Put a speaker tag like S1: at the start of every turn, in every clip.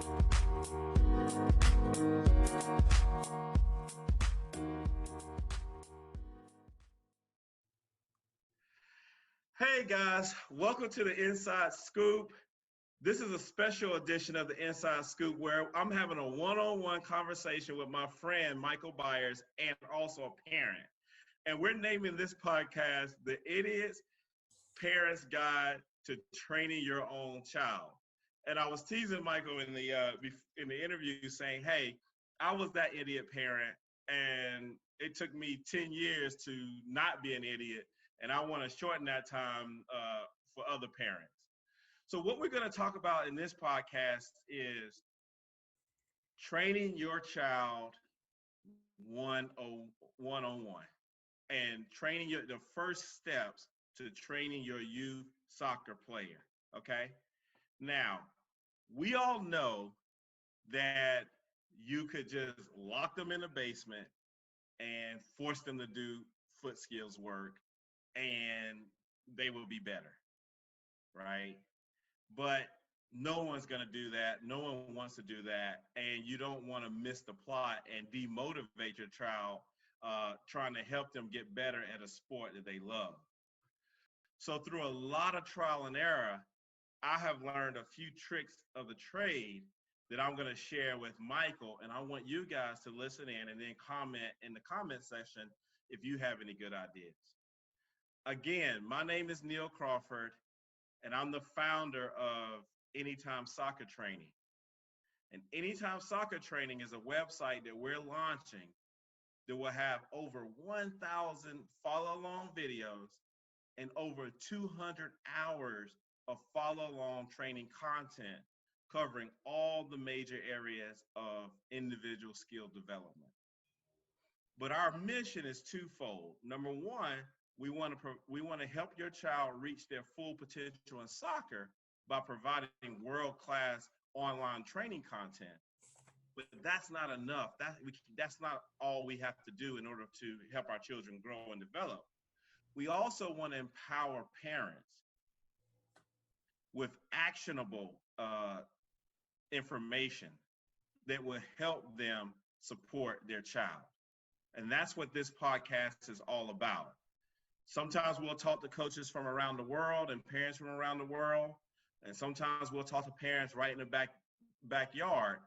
S1: Hey guys, welcome to the Inside Scoop. This is a special edition of the Inside Scoop where I'm having a one-on-one conversation with my friend Michael Byers and also a parent. And we're naming this podcast The Idiot's Parents Guide to Training Your Own Child. And I was teasing Michael in the interview saying, hey, I was that idiot parent and it took me 10 years to not be an idiot. And I want to shorten that time for other parents. So what we're going to talk about in this podcast is training your child one-on-one and training the first steps to training your youth soccer player, okay? Now, we all know that you could just lock them in the basement and force them to do foot skills work and they will be better, right? But no one's going to do that. No one wants to do that. And you don't want to miss the plot and demotivate your child trying to help them get better at a sport that they love. So through a lot of trial and error, I have learned a few tricks of the trade that I'm going to share with Michael. And I want you guys to listen in and then comment in the comment section if you have any good ideas. Again, my name is Neil Crawford, and I'm the founder of Anytime Soccer Training. And Anytime Soccer Training is a website that we're launching that will have over 1,000 follow-along videos and over 200 hours of follow-along training content covering all the major areas of individual skill development. But our mission is twofold. Number one, we want to help your child reach their full potential in soccer by providing world-class online training content. But that's not enough. That's not all we have to do in order to help our children grow and develop. We also want to empower parents with actionable information that will help them support their child. And that's what this podcast is all about. Sometimes we'll talk to coaches from around the world and parents from around the world. And sometimes we'll talk to parents right in the backyard.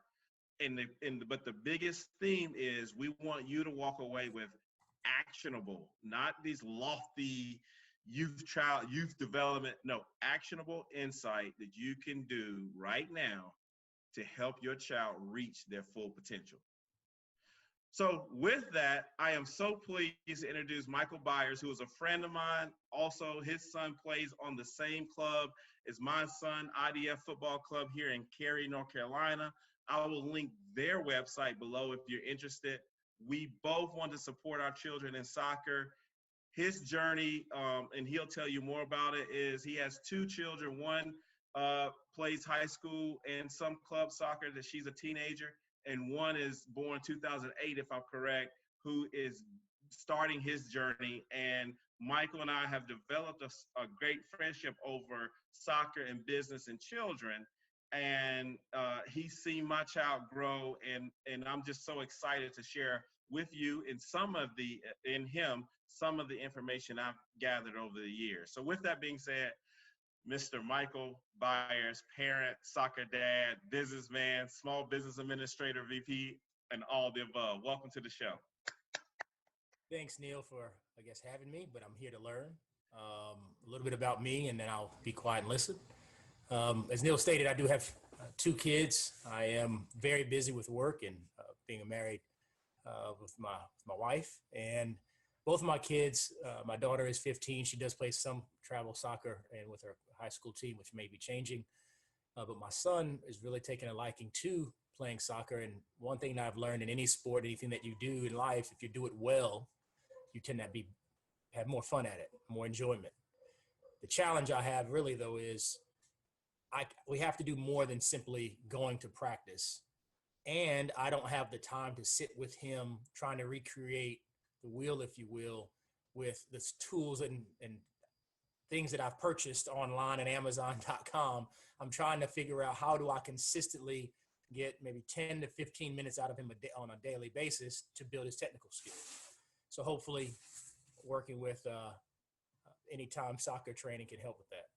S1: But the biggest theme is we want you to walk away with actionable, not these lofty youth development, no, actionable insight that you can do right now to help your child reach their full potential. So with that, I am so pleased to introduce Michael Byers, who is a friend of mine. Also, his son plays on the same club as my son, IDF Football Club here in Cary, North Carolina. I will link their website below if you're interested. We both want to support our children in soccer. His journey, and he'll tell you more about it, is he has two children. One plays high school and some club soccer that she's a teenager. And one is born 2008, if I'm correct, who is starting his journey. And Michael and I have developed a great friendship over soccer and business and children. And he's seen my child grow, and I'm just so excited to share with you and some of the information I've gathered over the years. So with that being said, Mr. Michael Byers, parent, soccer dad, businessman, small business administrator, VP, and all the above. Welcome to the show.
S2: Thanks, Neil, for, having me, but I'm here to learn a little bit about me, and then I'll be quiet and listen. As Neil stated, I do have two kids. I am very busy with work and being married with my wife, and both of my kids, my daughter is 15. She does play some travel soccer and with her high school team, which may be changing. But my son is really taking a liking to playing soccer. And one thing that I've learned in any sport, anything that you do in life, if you do it well, you tend to have more fun at it, more enjoyment. The challenge I have really, though, is we have to do more than simply going to practice. And I don't have the time to sit with him trying to recreate the wheel, if you will, with the tools and things that I've purchased online at Amazon.com. I'm trying to figure out how do I consistently get maybe 10 to 15 minutes out of him on a daily basis to build his technical skills. So hopefully working with Anytime Soccer Training can help with that.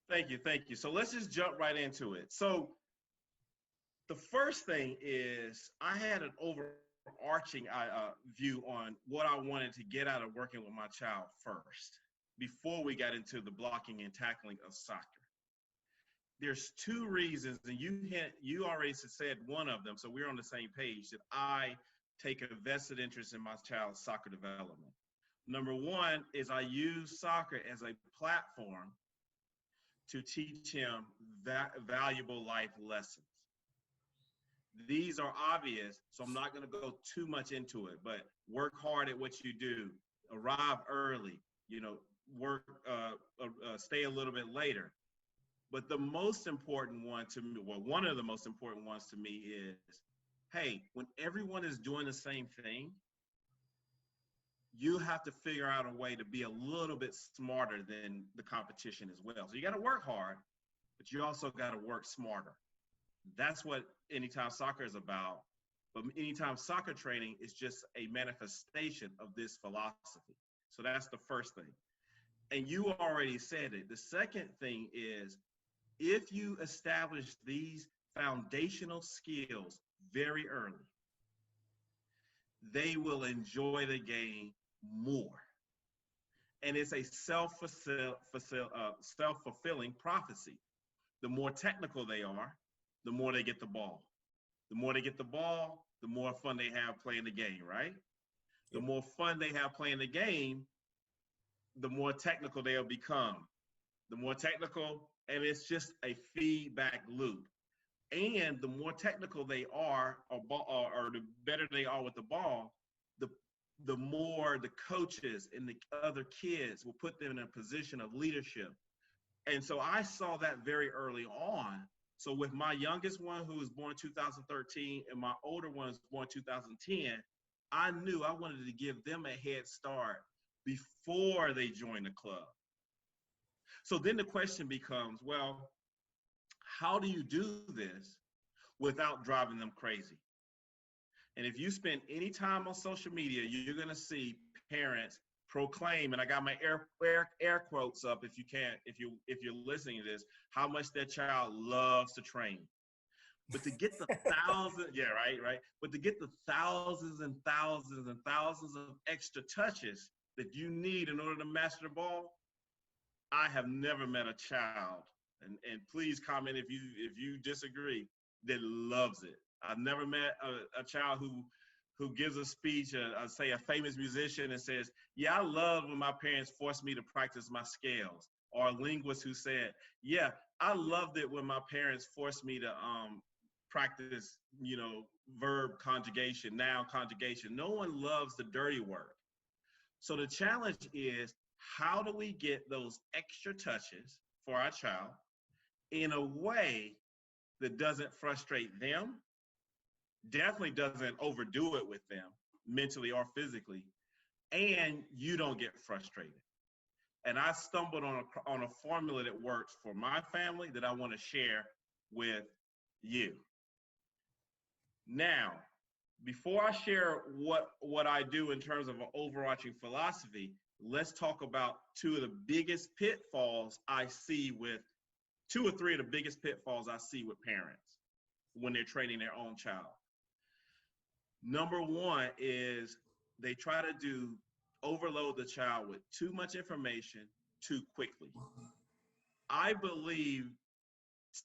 S1: Thank you. Thank you. So let's just jump right into it. So the first thing is I had an overarching view on what I wanted to get out of working with my child first, before we got into the blocking and tackling of soccer. There's two reasons, and you already said one of them, so we're on the same page, that I take a vested interest in my child's soccer development. Number one is I use soccer as a platform to teach him valuable life lessons. These are obvious, so I'm not going to go too much into it, but work hard at what you do, arrive early, work, stay a little bit later. But the most important one to me, well, one of the most important ones to me is, hey, when everyone is doing the same thing, you have to figure out a way to be a little bit smarter than the competition as well. So you got to work hard, but you also got to work smarter. That's what Anytime Soccer is about. But Anytime Soccer Training is just a manifestation of this philosophy. So that's the first thing. And you already said it. The second thing is, if you establish these foundational skills very early, they will enjoy the game more. And it's a self-fulfilling prophecy. The more technical they are, the more they get the ball. The more they get the ball, the more fun they have playing the game, right? The more fun they have playing the game, the more technical they'll become. The more technical, and it's just a feedback loop. And the more technical they are, or the better they are with the ball, the more the coaches and the other kids will put them in a position of leadership. And so I saw that very early on. So with my youngest one, who was born 2013, and my older one was born 2010, I knew I wanted to give them a head start before they joined the club. So then the question becomes, well, how do you do this without driving them crazy? And if you spend any time on social media, you're going to see parents proclaim, and I got my air quotes up if you're listening to this, how much their child loves to train. But to get the thousands, right. But to get the thousands and thousands and thousands of extra touches that you need in order to master the ball, I have never met a child, and please comment if you disagree, that loves it. I've never met a child who gives a speech, say a famous musician, and says, yeah, I love when my parents forced me to practice my scales. Or a linguist who said, yeah, I loved it when my parents forced me to practice, verb conjugation, noun conjugation. No one loves the dirty work. So the challenge is, how do we get those extra touches for our child in a way that doesn't frustrate them, definitely doesn't overdo it with them mentally or physically, and you don't get frustrated? And I stumbled on a formula that works for my family that I want to share with you. Now, before I share what I do in terms of an overarching philosophy, let's talk about two or three of the biggest pitfalls I see with parents when they're training their own child. Number one is they try to overload the child with too much information too quickly. I believe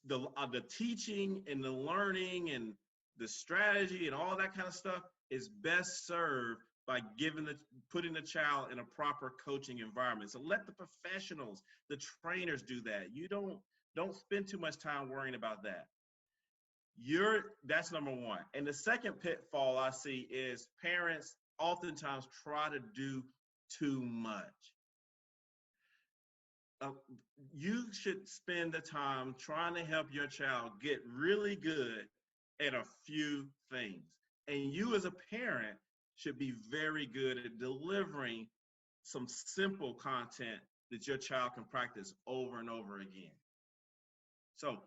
S1: the teaching and the learning and the strategy and all that kind of stuff is best served by putting the child in a proper coaching environment. So let the professionals, the trainers, do that. You don't spend too much time worrying about that. That's number one. And the second pitfall I see is parents oftentimes try to do too much. You should spend the time trying to help your child get really good at a few things. And you as a parent should be very good at delivering some simple content that your child can practice over and over again. So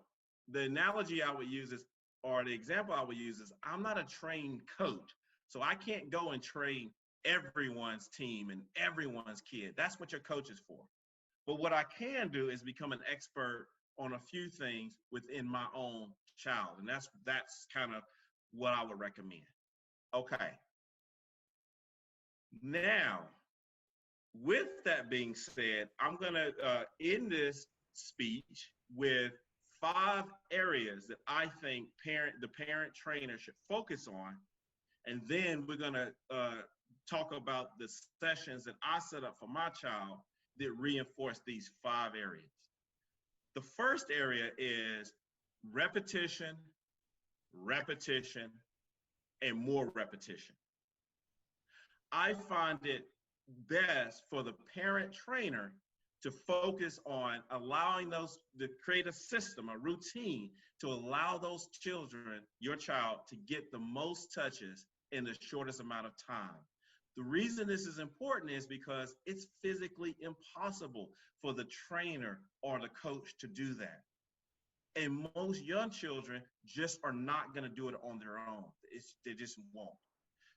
S1: the analogy I would use is, or the example I would use is, I'm not a trained coach. So I can't go and train everyone's team and everyone's kid. That's what your coach is for. But what I can do is become an expert on a few things within my own child. And that's kind of what I would recommend. Okay. Now, with that being said, I'm going to end this speech with 5 areas that I think the parent trainer should focus on. And then we're going to talk about the sessions that I set up for my child that reinforce these 5 areas. The first area is repetition, repetition, and more repetition. I find it best for the parent trainer to focus on allowing those, to create a system, a routine to allow those children, your child, to get the most touches in the shortest amount of time. The reason this is important is because it's physically impossible for the trainer or the coach to do that. And most young children just are not going to do it on their own. They just won't.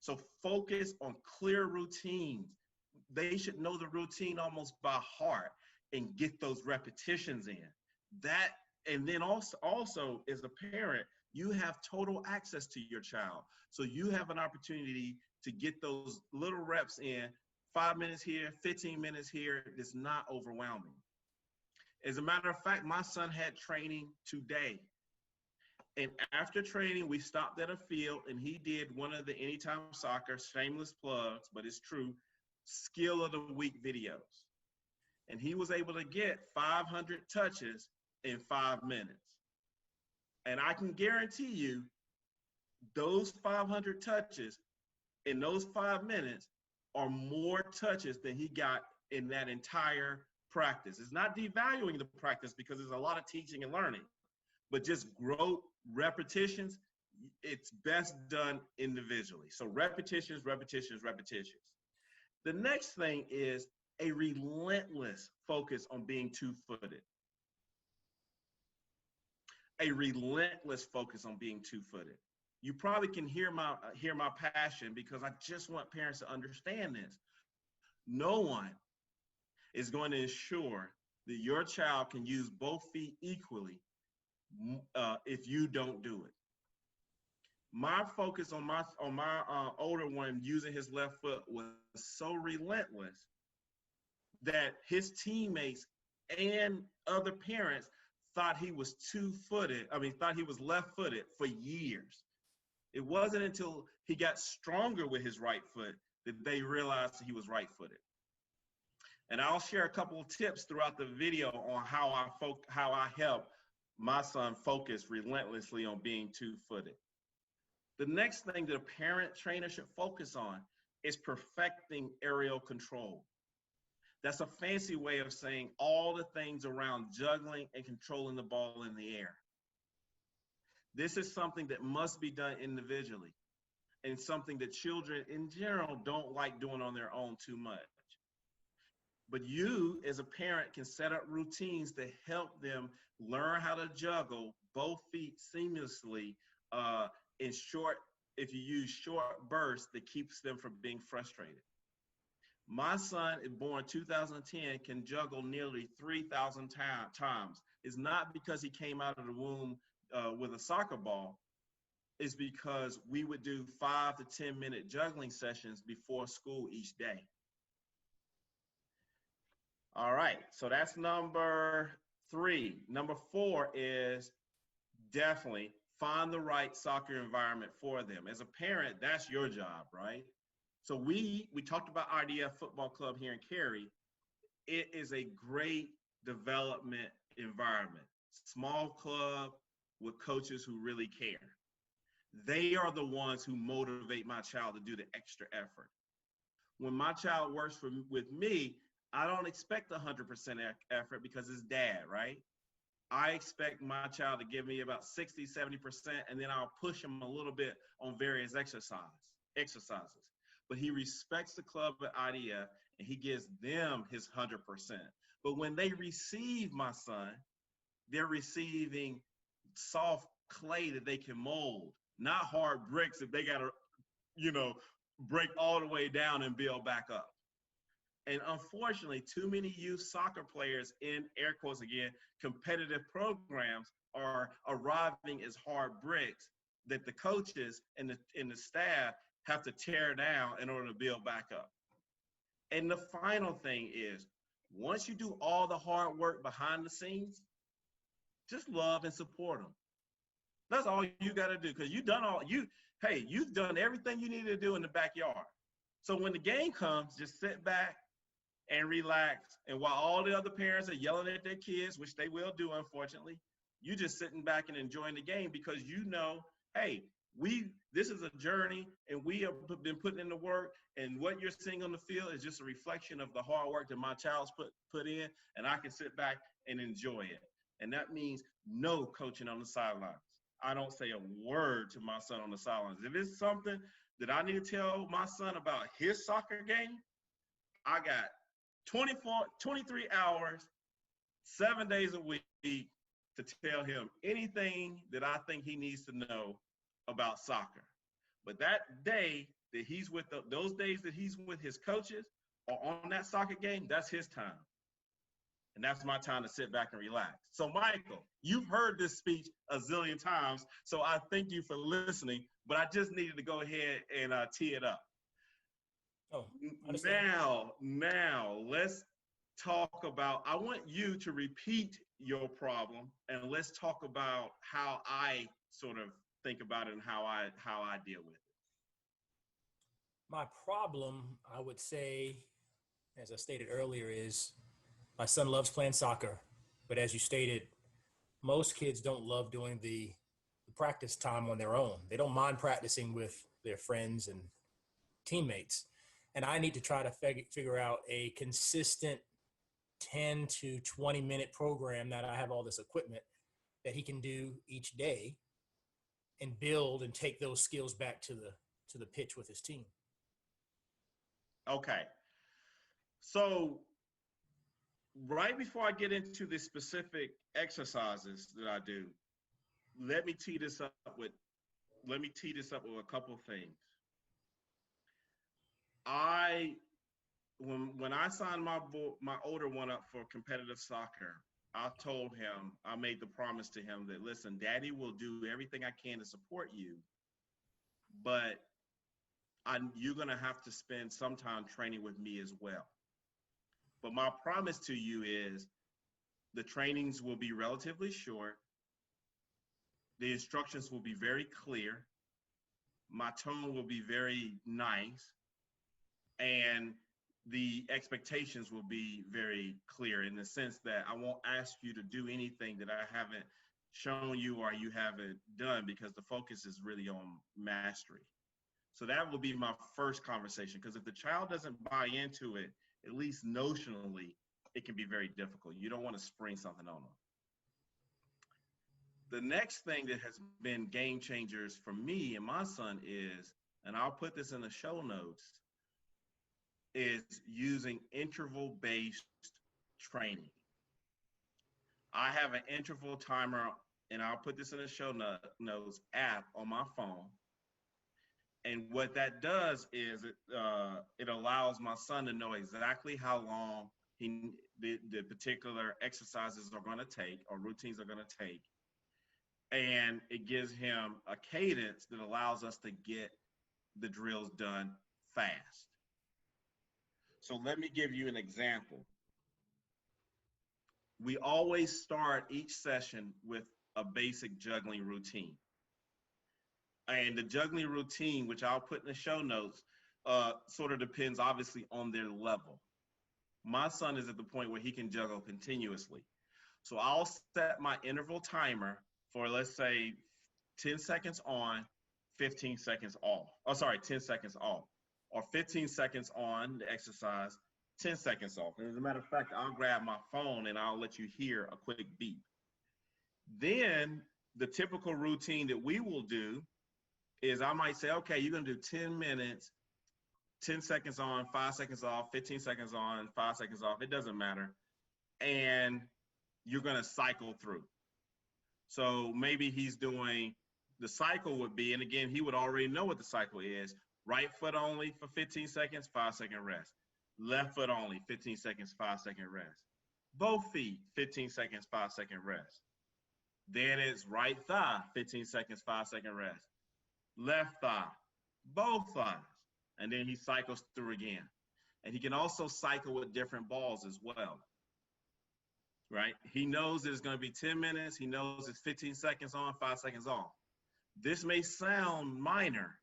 S1: So focus on clear routines. They should know the routine almost by heart and get those repetitions in. That, and then also as a parent, you have total access to your child. So you have an opportunity to get those little reps in, 5 minutes here, 15 minutes here. It's not overwhelming. As a matter of fact, my son had training today. And after training, we stopped at a field and he did one of the Anytime Soccer, shameless plugs, but it's true, skill of the week videos. And he was able to get 500 touches in 5 minutes. And I can guarantee you those 500 touches in those 5 minutes are more touches than he got in that entire practice. It's not devaluing the practice because there's a lot of teaching and learning, but just growth, repetitions, it's best done individually. So repetitions, repetitions, repetitions. The next thing is a relentless focus on being two-footed. A relentless focus on being two-footed. You probably can hear my passion because I just want parents to understand this. No one is going to ensure that your child can use both feet equally if you don't do it. My focus on my older one using his left foot was so relentless that his teammates and other parents thought he was thought he was left-footed for years. It wasn't until he got stronger with his right foot that they realized he was right-footed. And I'll share a couple of tips throughout the video on how I help my son focus relentlessly on being two-footed. The next thing that a parent trainer should focus on is perfecting aerial control. That's a fancy way of saying all the things around juggling and controlling the ball in the air. This is something that must be done individually and something that children in general don't like doing on their own too much. But you as a parent can set up routines to help them learn how to juggle both feet seamlessly if you use short bursts that keeps them from being frustrated. My son, born 2010, can juggle nearly 3,000 times. It's not because he came out of the womb with a soccer ball. It's because we would do 5 to 10 minute juggling sessions before school each day. All right, so that's number 3. Number 4 is definitely find the right soccer environment for them. As a parent, that's your job, right? So we talked about IDF Football Club here in Cary. It is a great development environment. Small club with coaches who really care. They are the ones who motivate my child to do the extra effort. When my child works with me, I don't expect 100% effort because it's dad, right? I expect my child to give me about 60, 70%, and then I'll push him a little bit on various exercises. But he respects the club at IDF, and he gives them his 100%. But when they receive my son, they're receiving soft clay that they can mold, not hard bricks if they got to, break all the way down and build back up. And unfortunately, too many youth soccer players in, air quotes again, competitive programs are arriving as hard bricks that the coaches and the staff have to tear down in order to build back up. And the final thing is, once you do all the hard work behind the scenes, just love and support them. That's all you got to do, because you've done everything you need to do in the backyard. So when the game comes, just sit back and relax. And while all the other parents are yelling at their kids, which they will do, unfortunately, you just sitting back and enjoying the game, because hey, this is a journey, and we have been putting in the work, and what you're seeing on the field is just a reflection of the hard work that my child's put in, and I can sit back and enjoy it. And that means no coaching on the sidelines. I don't say a word to my son on the sidelines. If it's something that I need to tell my son about his soccer game, I got 23 hours, 7 days a week to tell him anything that I think he needs to know about soccer. But that day that he's with those days that he's with his coaches or on that soccer game, that's his time. And that's my time to sit back and relax. So Michael, you've heard this speech a zillion times, so I thank you for listening, but I just needed to go ahead and tee it up.
S2: Oh,
S1: now let's talk about, I want you to repeat your problem, and let's talk about how I sort of think about it and how I deal with it.
S2: My problem, I would say, as I stated earlier, is my son loves playing soccer, but as you stated, most kids don't love doing the practice time on their own. They don't mind practicing with their friends and teammates. And I need to try to figure out a consistent 10 to 20 minute program that I have all this equipment that he can do each day and build and take those skills back to the pitch with his team.
S1: Okay. So right before I get into the specific exercises that I do, let me tee this up with a couple of things. When I signed my older one up for competitive soccer, I told him, I made the promise to him that, listen, Daddy will do everything I can to support you, but you're going to have to spend some time training with me as well. But my promise to you is the trainings will be relatively short. The instructions will be very clear. My tone will be very nice. And the expectations will be very clear in the sense that I won't ask you to do anything that I haven't shown you or you haven't done, because the focus is really on mastery. So that will be my first conversation, because if the child doesn't buy into it, at least notionally, it can be very difficult. You don't want to spring something on them. The next thing that has been game changers for me and my son is, and I'll put this in the show notes, is using interval-based training. I have an interval timer, and I'll put this in the show notes app on my phone. And what that does is it allows my son to know exactly how long the particular exercises are going to take or routines are going to take. And it gives him a cadence that allows us to get the drills done fast. So let me give you an example. We always start each session with a basic juggling routine. And the juggling routine, which I'll put in the show notes, sort of depends obviously on their level. My son is at the point where he can juggle continuously. So I'll set my interval timer for, let's say, 10 seconds on, 15 seconds off. 10 seconds off. Or 15 seconds on the exercise, 10 seconds off. And as a matter of fact, I'll grab my phone and I'll let you hear a quick beep. Then the typical routine that we will do is I might say, okay, you're gonna do 10 minutes, 10 seconds on, 5 seconds off, 15 seconds on, 5 seconds off, it doesn't matter. And you're gonna cycle through. So maybe he's doing, the cycle would be, and again, he would already know what the cycle is. Right foot only for 15 seconds, 5-second rest. Left foot only, 15 seconds, 5-second rest. Both feet, 15 seconds, 5-second rest. Then it's right thigh, 15 seconds, 5-second rest. Left thigh, both thighs. And then he cycles through again. And he can also cycle with different balls as well. Right? He knows it's going to be 10 minutes. He knows it's 15 seconds on, 5 seconds off. This may sound minor,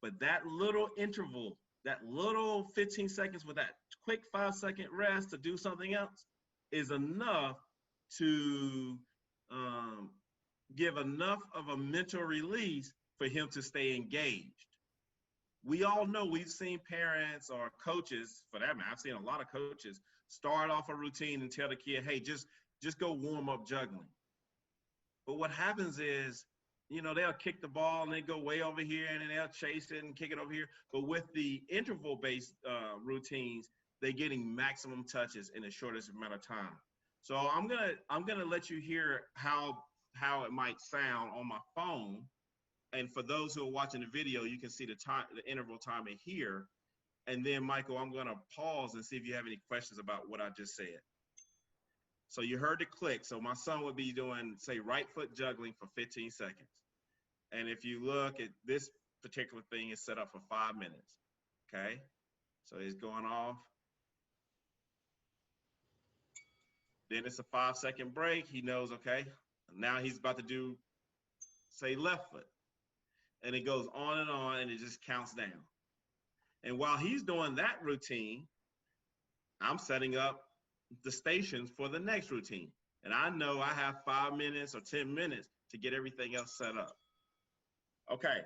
S1: but that little interval, that little 15 seconds with that quick 5-second rest to do something else is enough to give enough of a mental release for him to stay engaged. We all know, we've seen parents or coaches, for that matter, I've seen a lot of coaches start off a routine and tell the kid, hey, just go warm up juggling. But what happens is, you know, they'll kick the ball and they go way over here and then they'll chase it and kick it over here. But with the interval-based routines, they're getting maximum touches in the shortest amount of time. So I'm gonna let you hear how it might sound on my phone. And for those who are watching the video, you can see the time, the interval timer here. And then, Michael, I'm gonna pause and see if you have any questions about what I just said. So you heard the click. So my son would be doing, say, right foot juggling for 15 seconds. And if you look at this particular thing, is set up for 5 minutes, okay? So he's going off. Then it's a 5-second break. He knows, okay, now he's about to do, say, left foot. And it goes on and it just counts down. And while he's doing that routine, I'm setting up the stations for the next routine. And I know I have 5 minutes or 10 minutes to get everything else set up. Okay,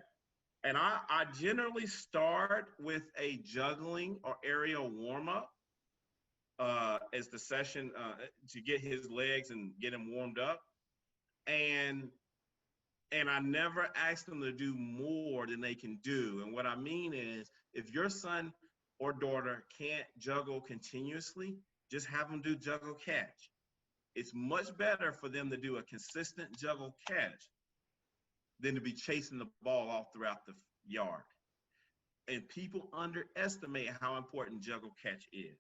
S1: and I generally start with a juggling or aerial warm-up as the session to get his legs and get him warmed up. And I never ask them to do more than they can do. And what I mean is, if your son or daughter can't juggle continuously, just have them do juggle catch. It's much better for them to do a consistent juggle catch than to be chasing the ball all throughout the yard. And people underestimate how important juggle catch is.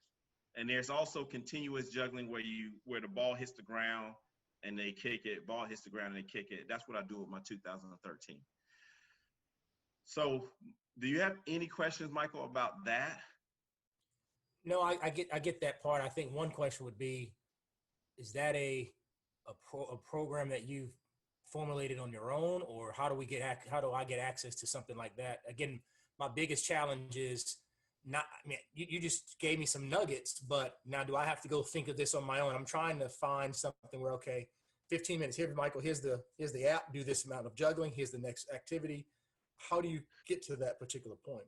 S1: And there's also continuous juggling where the ball hits the ground and they kick it, ball hits the ground and they kick it. That's what I do with my 2013. So do you have any questions, Michael, about that?
S2: No, I get that part. I think one question would be, is that a program that you've formulated on your own, or how do I get access to something like that? Again, my biggest challenge is not, I mean, you just gave me some nuggets, but now do I have to go think of this on my own? I'm trying to find something where, okay, 15 minutes here, Michael, here's the app, do this amount of juggling, here's the next activity. How do you get to that particular point?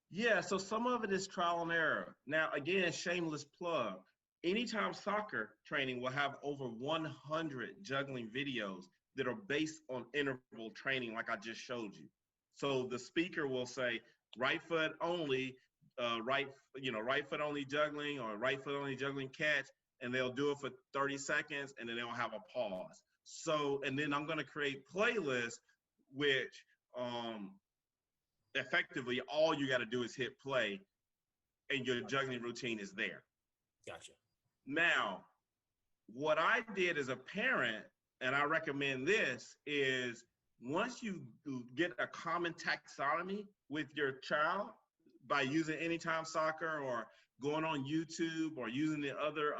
S1: Yeah, so some of it is trial and error. Now, again, shameless plug. Anytime Soccer training will have over 100 juggling videos that are based on interval training like I just showed you. So the speaker will say, right foot only, right foot only juggling, or right foot only juggling catch, and they'll do it for 30 seconds and then they'll have a pause. So, and then I'm gonna create playlists which effectively all you gotta do is hit play and your juggling routine is there.
S2: Gotcha.
S1: Now, what I did as a parent, and I recommend this, is once you get a common taxonomy with your child by using Anytime Soccer or going on YouTube or using the other,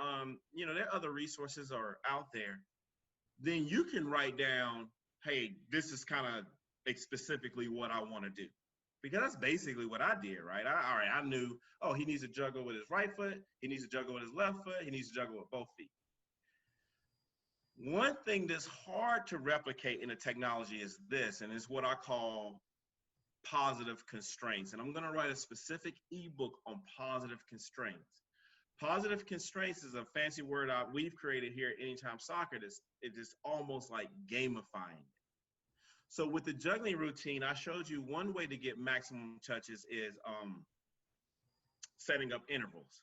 S1: there are other resources are out there, then you can write down, hey, this is kind of specifically what I want to do. Because that's basically what I did, right? I knew, oh, he needs to juggle with his right foot, he needs to juggle with his left foot, he needs to juggle with both feet. One thing that's hard to replicate in the technology is this, and it's what I call positive constraints. And I'm gonna write a specific ebook on positive constraints. Positive constraints is a fancy word we've created here at Anytime Soccer. It is almost like gamifying. So with the juggling routine, I showed you one way to get maximum touches is setting up intervals.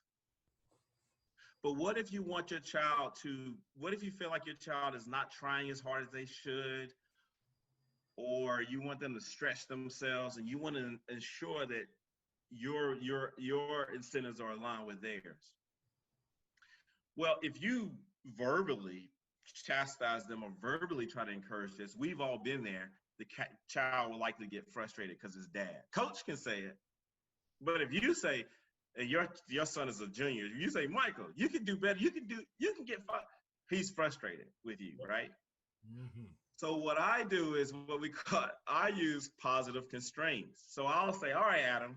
S1: But what if you want your child to, what if you feel like your child is not trying as hard as they should, or you want them to stretch themselves and you want to ensure that your incentives are aligned with theirs? Well, if you verbally chastise them or verbally try to encourage this, we've all been there. The child will likely get frustrated because his dad. Coach can say it, but if you say, and your son is a junior, if you say, Michael, you can do better, you can get fun, he's frustrated with you, right?
S2: Mm-hmm.
S1: So what I do is I use positive constraints. So I'll say, all right, Adam,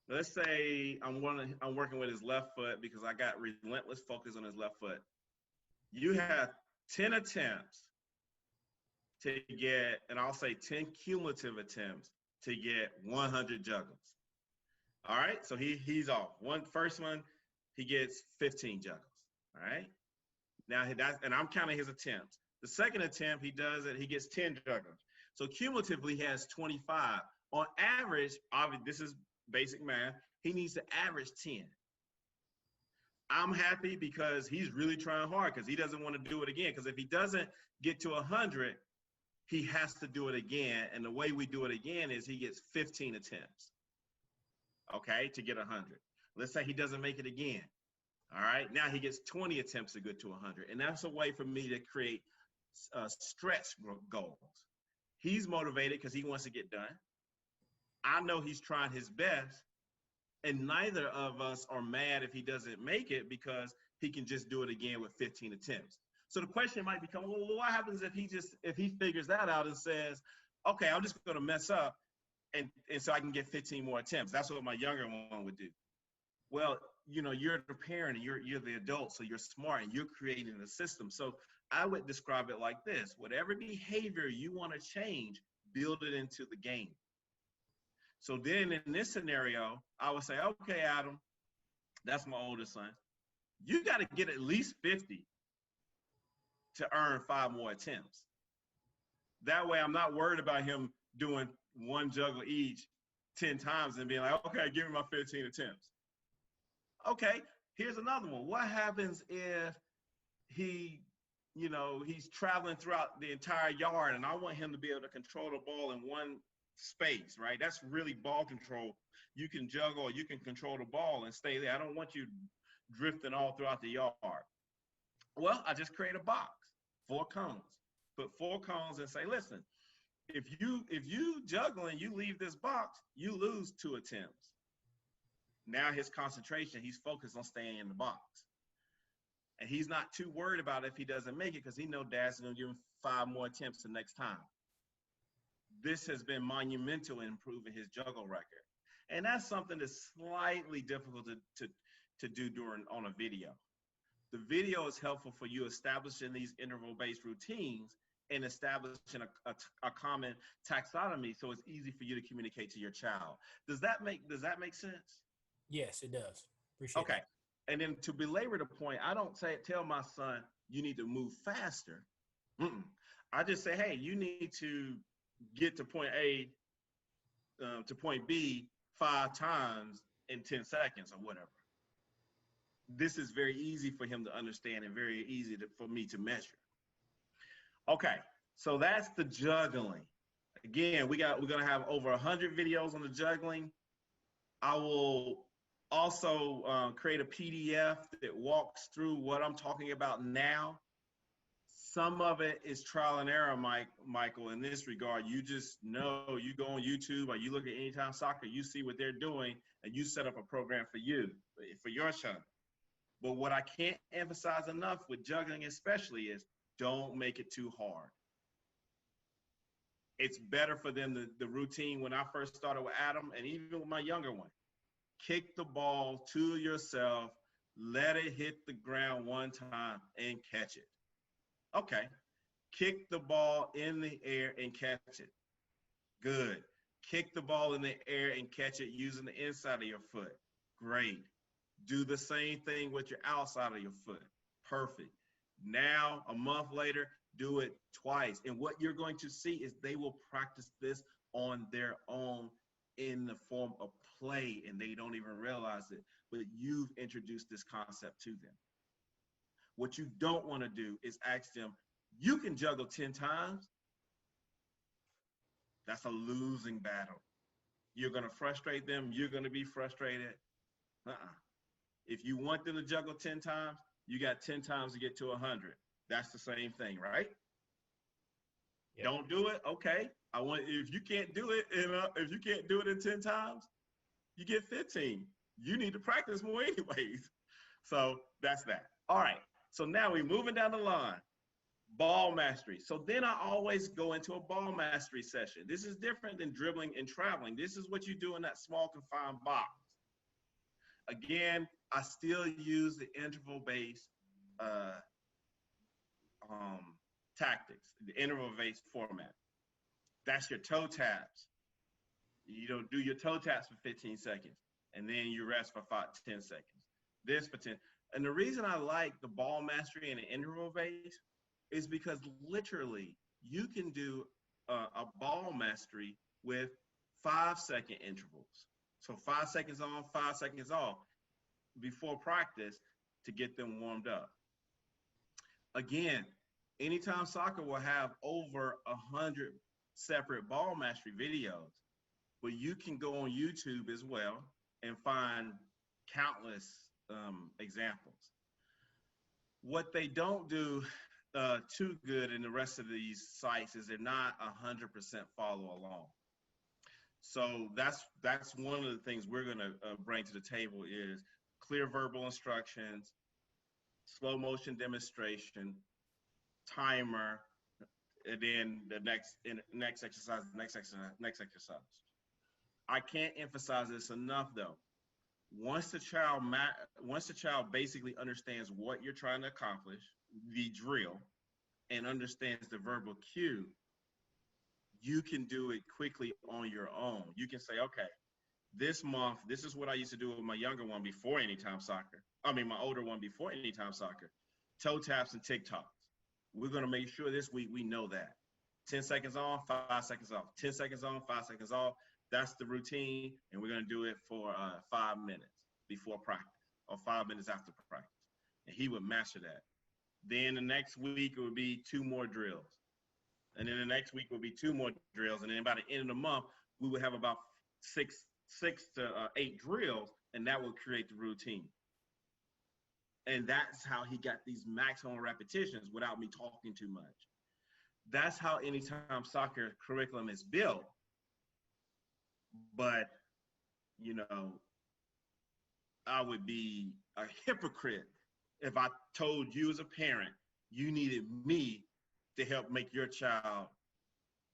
S1: let's say I'm working with his left foot because I got relentless focus on his left foot. You have 10 attempts to get, and I'll say 10 cumulative attempts to get 100 juggles. All right, so he's off. First one, he gets 15 juggles. All right, now and I'm counting his attempts. The second attempt, he does it, he gets 10 juggles. So cumulatively, he has 25. On average, obviously, this is basic math, he needs to average 10. I'm happy because he's really trying hard because he doesn't want to do it again. Because if he doesn't get to 100, he has to do it again. And the way we do it again is he gets 15 attempts, okay, to get 100. Let's say he doesn't make it again. All right, now he gets 20 attempts to get to 100. And that's a way for me to create stretch goals. He's motivated because he wants to get done. I know he's trying his best. And neither of us are mad if he doesn't make it because he can just do it again with 15 attempts. So the question might become, well, what happens if he figures that out and says, okay, I'm just going to mess up and so I can get 15 more attempts. That's what my younger one would do. Well, you're the parent and you're the adult, so you're smart and you're creating a system. So I would describe it like this: whatever behavior you want to change, build it into the game. So then in this scenario, I would say, okay, Adam, that's my oldest son. You got to get at least 50 to earn 5 more attempts. That way I'm not worried about him doing one juggle each 10 times and being like, okay, give me my 15 attempts. Okay, here's another one. What happens if he's traveling throughout the entire yard and I want him to be able to control the ball in one space, right? That's really ball control. You can juggle or you can control the ball and stay there. I don't want you drifting all throughout the yard. Well, I just create a box, 4 cones. Put 4 cones and say, listen, if you juggle and you leave this box, you lose 2 attempts. Now his concentration, he's focused on staying in the box. And he's not too worried about if he doesn't make it because he knows dad's going to give him 5 more attempts the next time. This has been monumental in improving his juggle record. And that's something that's slightly difficult to do on a video. The video is helpful for you establishing these interval-based routines and establishing a common taxonomy so it's easy for you to communicate to your child. Does that make sense?
S2: Yes, it does. Appreciate
S1: Okay. And then to belabor the point, I don't tell my son, you need to move faster. I just say, hey, you need to get to point A to point B 5 times in 10 seconds or whatever. This is very easy for him to understand and very easy for me to measure. Okay, so that's the juggling. Again, we're gonna have over 100 videos on the juggling. I will also create a PDF that walks through what I'm talking about now. Some of it is trial and error, Michael, in this regard. You just know, you go on YouTube or you look at Anytime Soccer, you see what they're doing, and you set up a program for your son. But what I can't emphasize enough with juggling especially is don't make it too hard. It's better for them, the routine when I first started with Adam and even with my younger one. Kick the ball to yourself, let it hit the ground 1 time and catch it. Okay, kick the ball in the air and catch it. Good. Kick the ball in the air and catch it using the inside of your foot. Great. Do the same thing with your outside of your foot. Perfect. Now, a month later, do it twice. And what you're going to see is they will practice this on their own in the form of play, and they don't even realize it. but you've introduced this concept to them. What you don't want to do is ask them, you can juggle 10 times. That's a losing battle. You're going to frustrate them. You're going to be frustrated. If you want them to juggle 10 times, you got 10 times to get to 100. That's the same thing, right? Yep. Don't do it. Okay. If you can't do it, if you can't do it in 10 times, you get 15. You need to practice more anyways. So that's that. All right. So now we're moving down the line. Ball mastery. So then I always go into a ball mastery session. This is different than dribbling and traveling. This is what you do in that small confined box. Again, I still use the interval-based tactics, the interval-based format. That's your toe taps. You don't do your toe taps for 15 seconds, and then you rest for 10 seconds. This for 10. And the reason I like the ball mastery and the interval-based is because literally you can do a ball mastery with 5-second intervals. So 5 seconds on, 5 seconds off before practice to get them warmed up. Again, Anytime Soccer will have over 100 separate ball mastery videos, but you can go on YouTube as well and find countless examples. What they don't do too good in the rest of these sites is they're not 100% follow along. So that's one of the things we're going to bring to the table is clear verbal instructions, slow motion demonstration, timer, and then the next exercise. I can't emphasize this enough though. Once the child basically understands what you're trying to accomplish, the drill, and understands the verbal cue, you can do it quickly on your own. You can say, okay, this month, this is what I used to do with my younger one before Anytime Soccer. I mean, my older one before Anytime Soccer. Toe taps and TikToks. We're going to make sure this week we know that. 10 seconds on, 5 seconds off. 10 seconds on, 5 seconds off. That's the routine, and we're going to do it for 5 minutes before practice or 5 minutes after practice. And he would master that. Then the next week, it would be 2 more drills. And then the next week will be 2 more drills. And then by the end of the month, we would have about 6 to 8 drills, and that will create the routine. And that's how he got these maximum repetitions without me talking too much. That's how Anytime Soccer curriculum is built. But, you know, I would be a hypocrite if I told you as a parent, you needed me to help make your child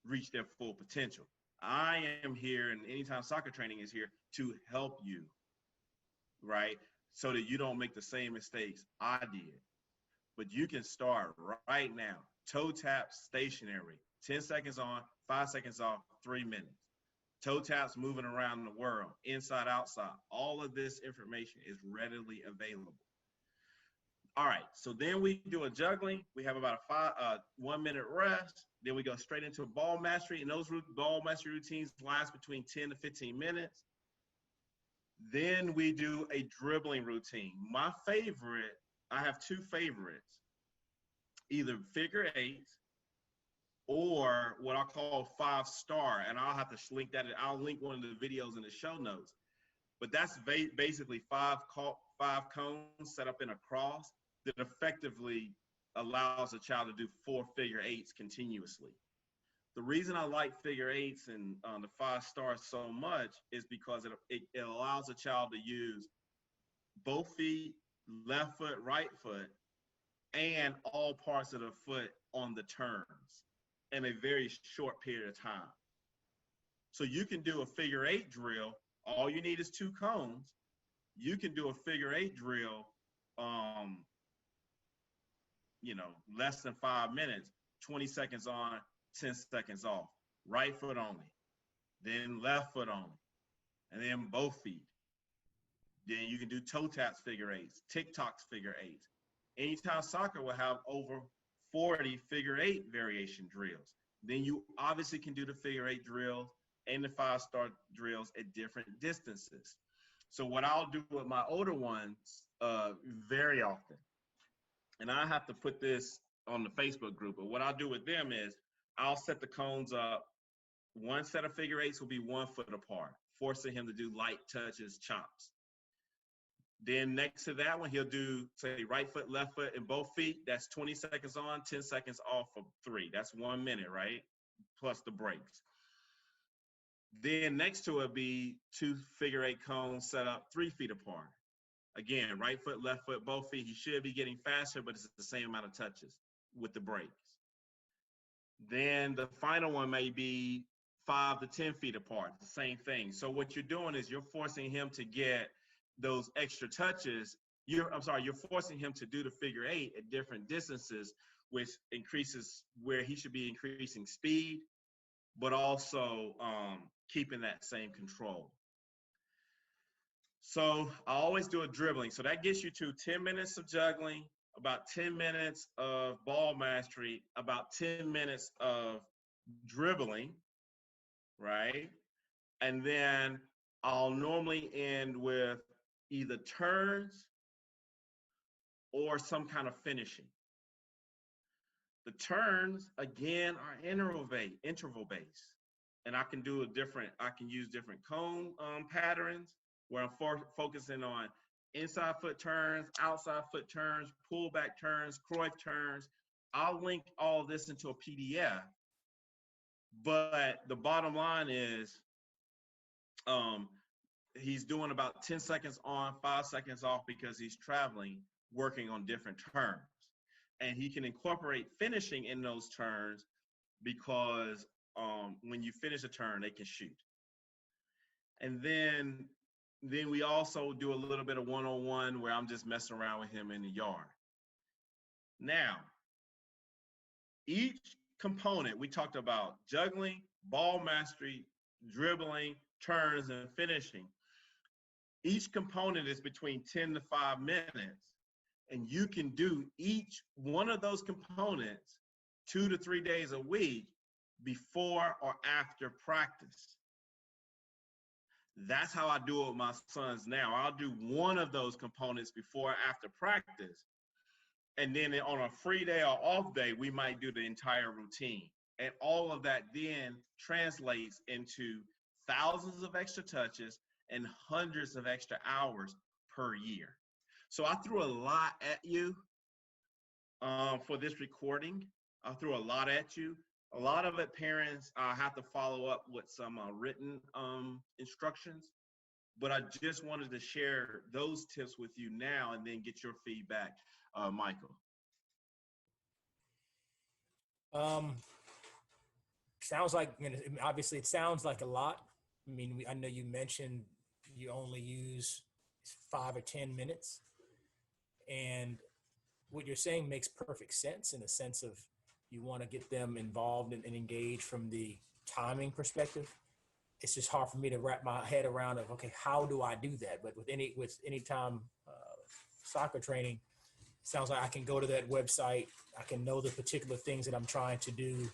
S1: reach their full potential. I am here, and Anytime Soccer Training is here to help you, right? So that you don't make the same mistakes I did. But you can start right now. Toe taps stationary, 10 seconds on, 5 seconds off, 3 minutes. Toe taps moving around the world, inside, outside. All of this information is readily available. All right, so then we do a juggling. We have about a 1 minute rest. Then we go straight into ball mastery, and those ball mastery routines last between 10 to 15 minutes. Then we do a dribbling routine. My favorite, I have 2 favorites, either figure 8s or what I call 5-star, and I'll have to link that. I'll link one of the videos in the show notes. But that's basically 5 cones set up in a cross that effectively allows a child to do 4 figure 8s continuously. The reason I like figure 8s and the 5-stars so much is because it allows a child to use both feet, left foot, right foot, and all parts of the foot on the turns in a very short period of time. So you can do a figure 8 drill. All you need is 2 cones. You can do a figure 8 drill, you know, less than 5 minutes, 20 seconds on, 10 seconds off, right foot only, then left foot only, and then both feet. Then you can do toe taps figure 8s, TikToks figure 8s. Anytime Soccer will have over 40 figure 8 variation drills. Then you obviously can do the figure 8 drills and the 5-star drills at different distances. So what I'll do with my older ones very often, and I have to put this on the Facebook group, but what I'll do with them is I'll set the cones up. One set of figure eights will be 1 foot apart, forcing him to do light touches, chops. Then next to that one, he'll do, say, right foot, left foot, and both feet. That's 20 seconds on, 10 seconds off for 3. That's 1 minute, right? Plus the breaks. Then next to it be 2 figure eight cones set up 3 feet apart. Again, right foot, left foot, both feet. He should be getting faster, but it's the same amount of touches with the breaks. Then the final one may be 5 to 10 feet apart, the same thing. So what you're doing is you're forcing him to get those extra touches. You're forcing him to do the figure eight at different distances, which increases where he should be increasing speed, but also keeping that same control. So I always do a dribbling. So that gets you to 10 minutes of juggling, about 10 minutes of ball mastery, about 10 minutes of dribbling, right? And then I'll normally end with either turns or some kind of finishing. The turns, again, are interval based. And I can use different cone patterns where I'm focusing on inside foot turns, outside foot turns, pullback turns, Cruyff turns. I'll link all of this into a PDF. But the bottom line is he's doing about 10 seconds on, 5 seconds off because he's traveling, working on different turns. And he can incorporate finishing in those turns because when you finish a turn, they can shoot. And then we also do a little bit of one-on-one where I'm just messing around with him in the yard. Now, each component, we talked about juggling, ball mastery, dribbling, turns, and finishing. Each component is between 10 to 5 minutes. And you can do each one of those components 2 to 3 days a week before or after practice. That's how I do it with my sons now. I'll do one of those components before or after practice. And then on a free day or off day, we might do the entire routine. And all of that then translates into thousands of extra touches and hundreds of extra hours per year. So I threw a lot at you for this recording. I threw a lot at you. A lot of it, parents have to follow up with some written instructions. But I just wanted to share those tips with you now and then get your feedback, Michael.
S2: Sounds like, obviously it sounds like a lot. I mean, I know you mentioned you only use 5 or 10 minutes. And what you're saying makes perfect sense in the sense of you want to get them involved and engaged from the timing perspective. It's just hard for me to wrap my head around of, okay, how do I do that? But with any time soccer training, it sounds like I can go to that website. I can know the particular things that I'm trying to do,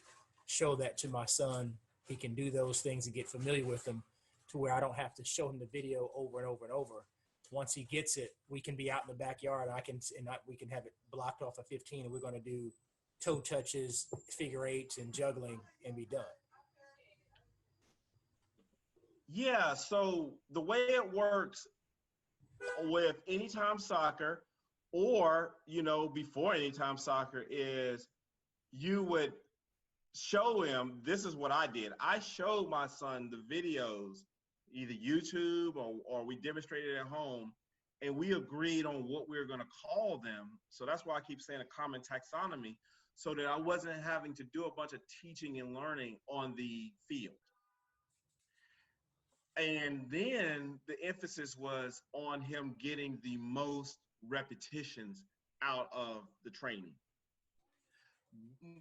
S2: show that to my son. He can do those things and get familiar with them to where I don't have to show him the video over and over and over. Once he gets it, we can be out in the backyard. We can have it blocked off of 15, and we're going to do toe touches, figure eights, and juggling, and be done.
S1: Yeah. So the way it works with Anytime Soccer, or before Anytime Soccer, is you would show him. This is what I did. I showed my son the videos, either YouTube or we demonstrated at home, and we agreed on what we were going to call them. So that's why I keep saying a common taxonomy, so that I wasn't having to do a bunch of teaching and learning on the field. And then the emphasis was on him getting the most repetitions out of the training.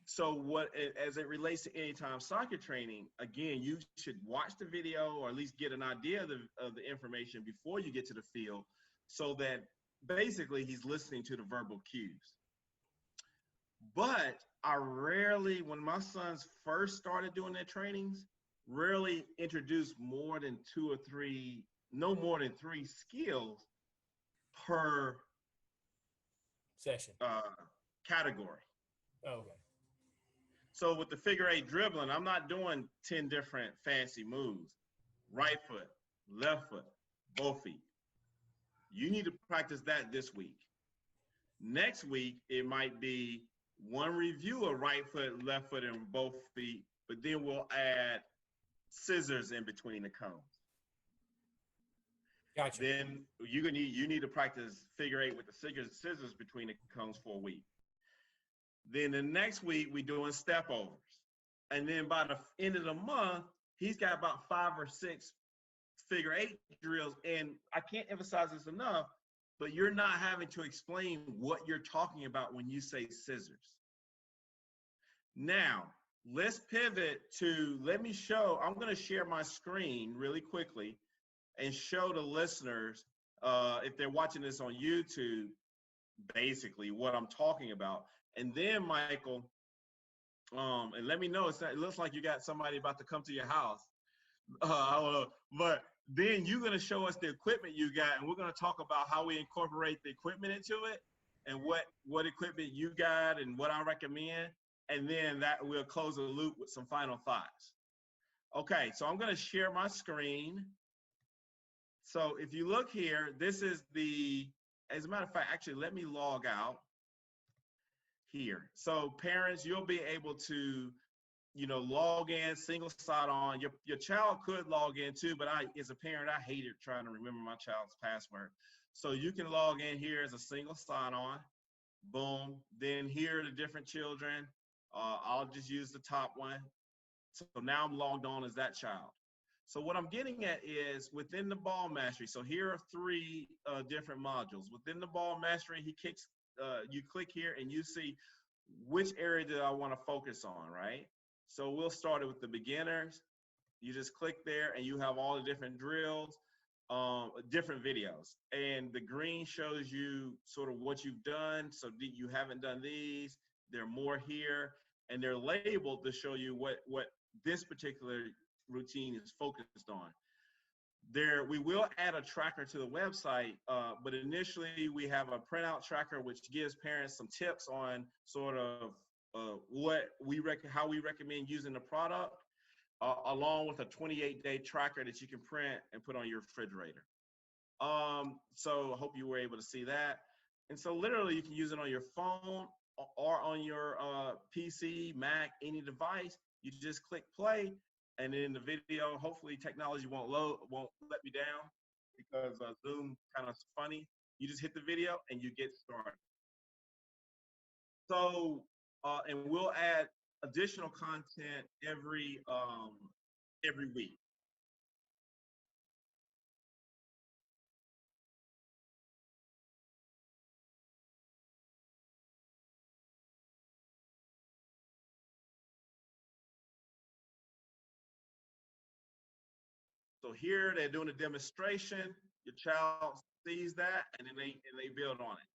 S1: So as it relates to Anytime Soccer training, again, you should watch the video or at least get an idea of the information before you get to the field, so that basically he's listening to the verbal cues. But I rarely, when my sons first started doing their trainings, rarely introduced more than 2 or 3 no more than 3 skills per
S2: Session.
S1: category.
S2: Oh, okay.
S1: So with the figure 8 dribbling, I'm not doing 10 different fancy moves. Right foot, left foot, both feet. You need to practice that this week. Next week, it might be one review of right foot, left foot, and both feet, but then we'll add scissors in between the cones.
S2: Gotcha.
S1: Then you need to practice figure 8 with the scissors between the cones for a week. Then the next week, we're doing step overs. And then by the end of the month, he's got about 5 or 6 figure 8 drills. And I can't emphasize this enough, but you're not having to explain what you're talking about when you say scissors. Now, let's pivot to, let me show, I'm going to share my screen really quickly and show the listeners, if they're watching this on YouTube, basically what I'm talking about. And then, Michael, and let me know, it looks like you got somebody about to come to your house. But then you're going to show us the equipment you got, and we're going to talk about how we incorporate the equipment into it and what equipment you got and what I recommend. And then that we'll close the loop with some final thoughts. Okay, so I'm going to share my screen. So if you look here, this is as a matter of fact, actually, let me log out here. So parents, you'll be able to, log in, single sign on. Your child could log in too, but as a parent, I hated trying to remember my child's password. So you can log in here as a single sign on. Boom. Then here are the different children. I'll just use the top one. So now I'm logged on as that child. So what I'm getting at is within the ball mastery. So here are 3 different modules. Within the ball mastery, you click here and you see which area do I want to focus on, right? So we'll start it with the beginners. You just click there and you have all the different drills, different videos. And the green shows you sort of what you've done. So you haven't done these, there are more here, and they're labeled to show you what this particular routine is focused on. We will add a tracker to the website, but initially we have a printout tracker which gives parents some tips on sort of how we recommend using the product, along with a 28-day tracker that you can print and put on your refrigerator. So I hope you were able to see that. And so literally you can use it on your phone or on your PC, Mac, any device. You just click play. And in the video, hopefully technology won't let me down because Zoom kind of funny. You just hit the video and you get started. So, and we'll add additional content every week. So here they're doing a demonstration. Your child sees that, and then they build on it.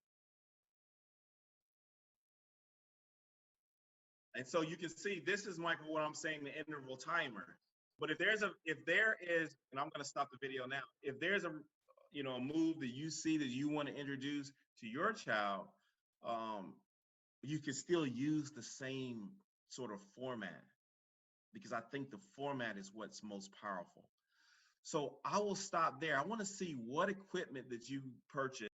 S1: And so you can see, this is, Michael, what I'm saying, the interval timer. But if there is, and I'm going to stop the video now, if there's a move that you see that you want to introduce to your child, you can still use the same sort of format, because I think the format is what's most powerful. So I will stop there. I want to see what equipment that you purchased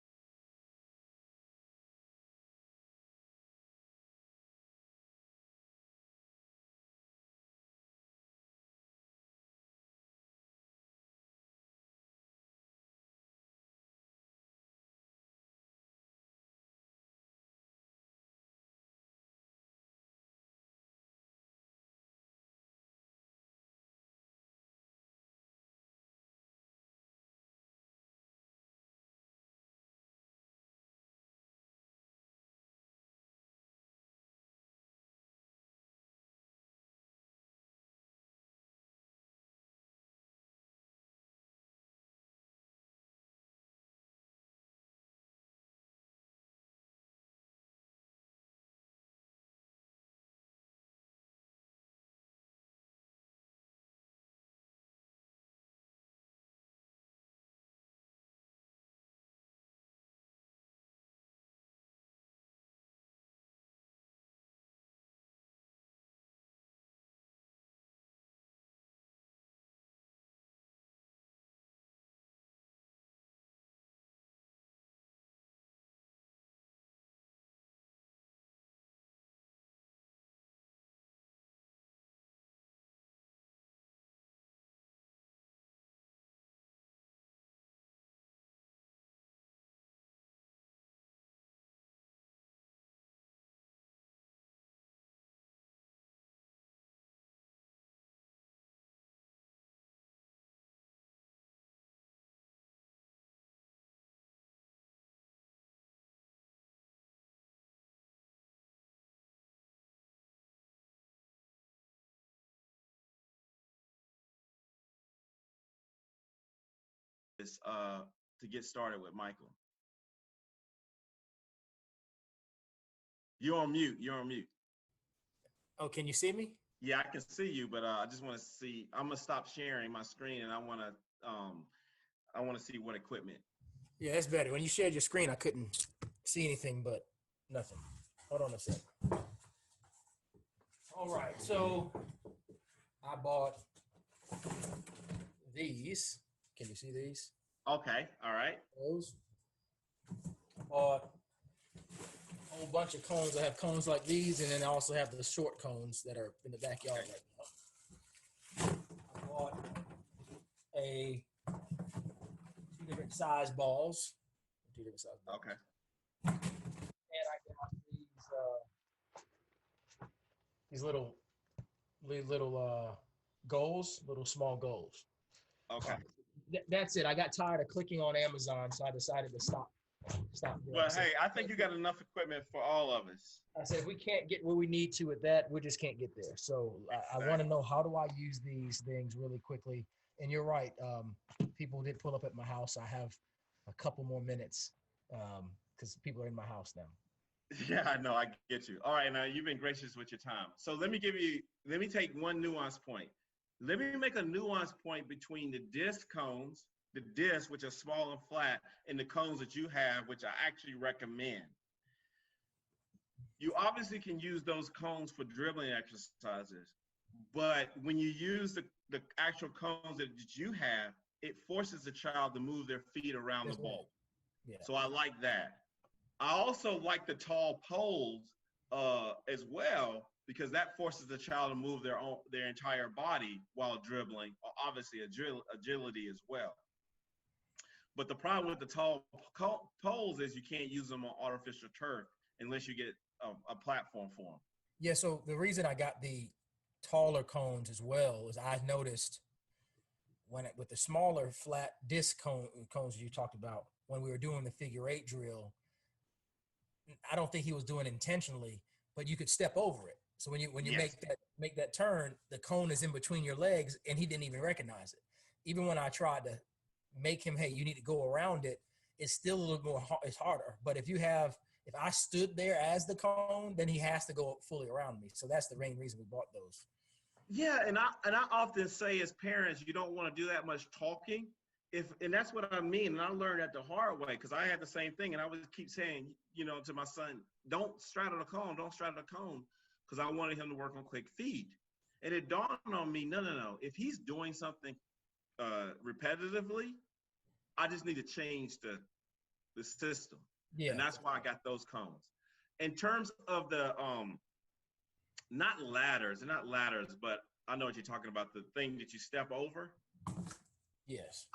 S1: to get started with Michael. You're on mute. You're on mute.
S2: Oh, can you see me?
S1: Yeah, I can see you, but I just want to see. I'm gonna stop sharing my screen, and I want to see what equipment.
S2: Yeah, that's better. When you shared your screen, I couldn't see anything but nothing. Hold on a second. All right, so I bought these. Can you see these?
S1: Okay, all right.
S2: Those. I bought a whole bunch of cones. I have cones like these, and then I also have the short cones that are in the backyard right now. I bought two different size balls. Two different size balls.
S1: Okay.
S2: And I got these little goals, little small goals.
S1: Okay.
S2: That's it. I got tired of clicking on Amazon, so I decided to stop.
S1: Well, hey, I think you got enough equipment for all of us.
S2: I said, if we can't get where we need to with that, we just can't get there. So I want to know, how do I use these things really quickly? And you're right. People did pull up at my house. I have a couple more minutes because people are in my house now.
S1: Yeah, I know. I get you. All right, now you've been gracious with your time. So let me take one nuance point. Let me make a nuance point between the disc cones, the discs, which are small and flat, and the cones that you have, which I actually recommend. You obviously can use those cones for dribbling exercises, but when you use the actual cones that you have, it forces the child to move their feet around the ball. Yeah. So I like that. I also like the tall poles as well, because that forces the child to move their entire body while dribbling, obviously agility as well. But the problem with the tall poles is you can't use them on artificial turf unless you get a platform for them.
S2: Yeah, so the reason I got the taller cones as well is I noticed with the smaller flat disc cones you talked about, when we were doing the figure 8 drill, I don't think he was doing it intentionally, but you could step over it. So when you yes. make that turn, the cone is in between your legs, and he didn't even recognize it. Even when I tried to make him, hey, you need to go around it, it's still a little more, it's harder. But if I stood there as the cone, then he has to go fully around me. So that's the main reason we bought those.
S1: Yeah, and I often say as parents, you don't want to do that much talking. And that's what I mean. And I learned that the hard way, because I had the same thing. And I would keep saying, to my son, don't straddle the cone, because I wanted him to work on quick feet. And it dawned on me, no. If he's doing something repetitively, I just need to change the system. Yeah. And that's why I got those cones. In terms of the, not ladders, but I know what you're talking about, the thing that you step over.
S2: Yes.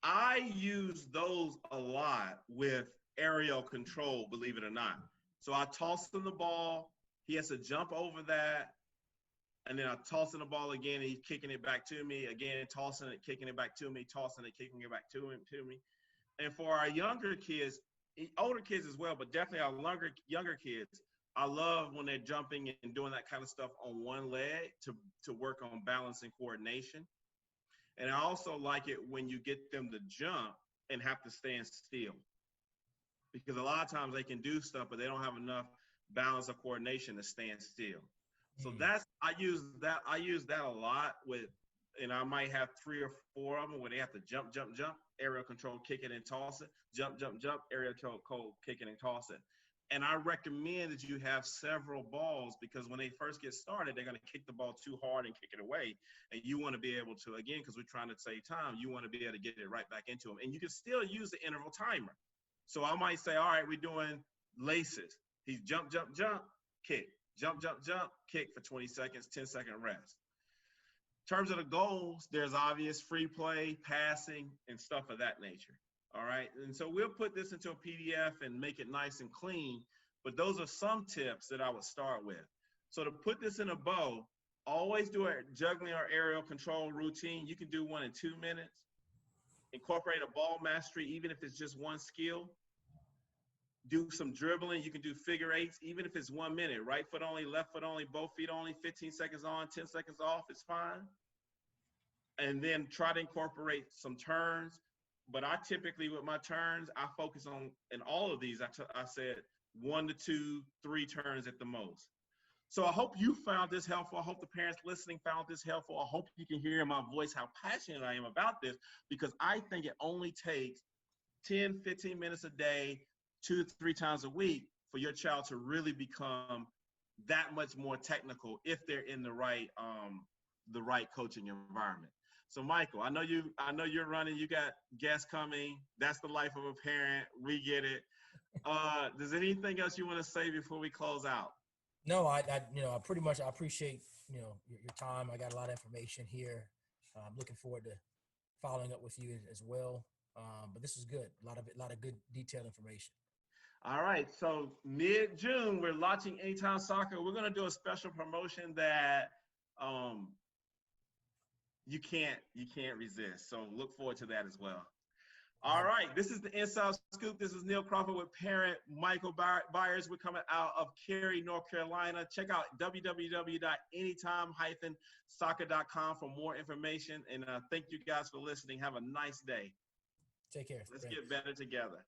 S1: I use those a lot with aerial control, believe it or not. So I toss him the ball, he has to jump over that, and then I toss him the ball again, and he's kicking it back to me, again, tossing it, kicking it back to me, tossing it, kicking it back to me. And for our younger kids, older kids as well, but definitely our younger kids, I love when they're jumping and doing that kind of stuff on one leg to work on balance and coordination. And I also like it when you get them to jump and have to stand still, because a lot of times they can do stuff, but they don't have enough balance or coordination to stand still. So I use that a lot and I might have 3 or 4 of them where they have to jump, aerial control, kick it and toss it, jump, aerial control, kick it and toss it. And I recommend that you have several balls, because when they first get started, they're going to kick the ball too hard and kick it away. And you want to be able to, again, because we're trying to save time, you want to be able to get it right back into them. And you can still use the interval timer. So I might say, all right, we're doing laces. He's jump, kick, jump, kick for 20 seconds, 10-second rest. In terms of the goals, there's obvious free play, passing, and stuff of that nature. All right, and so we'll put this into a PDF and make it nice and clean, but those are some tips that I would start with. So to put this in a bow, always do a juggling or aerial control routine. You can do one in 2 minutes. Incorporate a ball mastery, even if it's just one skill. Do some dribbling. You can do figure 8s, even if it's 1 minute. Right foot only, left foot only, both feet only, 15 seconds on, 10 seconds off, it's fine. And then try to incorporate some turns. but I typically, with my turns, I focus on, in all of these, I said 1 to 2, 3 turns at the most. So I hope you found this helpful. I hope the parents listening found this helpful. I hope you can hear in my voice how passionate I am about this, because I think it only takes 10, 15 minutes a day, 2 to 3 times a week for your child to really become that much more technical if they're in the right coaching environment. So Michael, I know you're running, you got guests coming. That's the life of a parent. We get it. Does anything else you want to say before we close out?
S2: No, I pretty much, I appreciate, your time. I got a lot of information here. I'm looking forward to following up with you as well. But this is good. A lot of good detailed information.
S1: All right. So mid-June, we're launching Anytime Soccer. We're going to do a special promotion that you can't resist. So look forward to that as well. All right, this is the Inside Scoop. This is Neil Crawford with parent Michael Byers. We're coming out of Cary, North Carolina. Check out www.anytime-soccer.com for more information. And thank you guys for listening. Have a nice day.
S2: Take care.
S1: Let's get better together.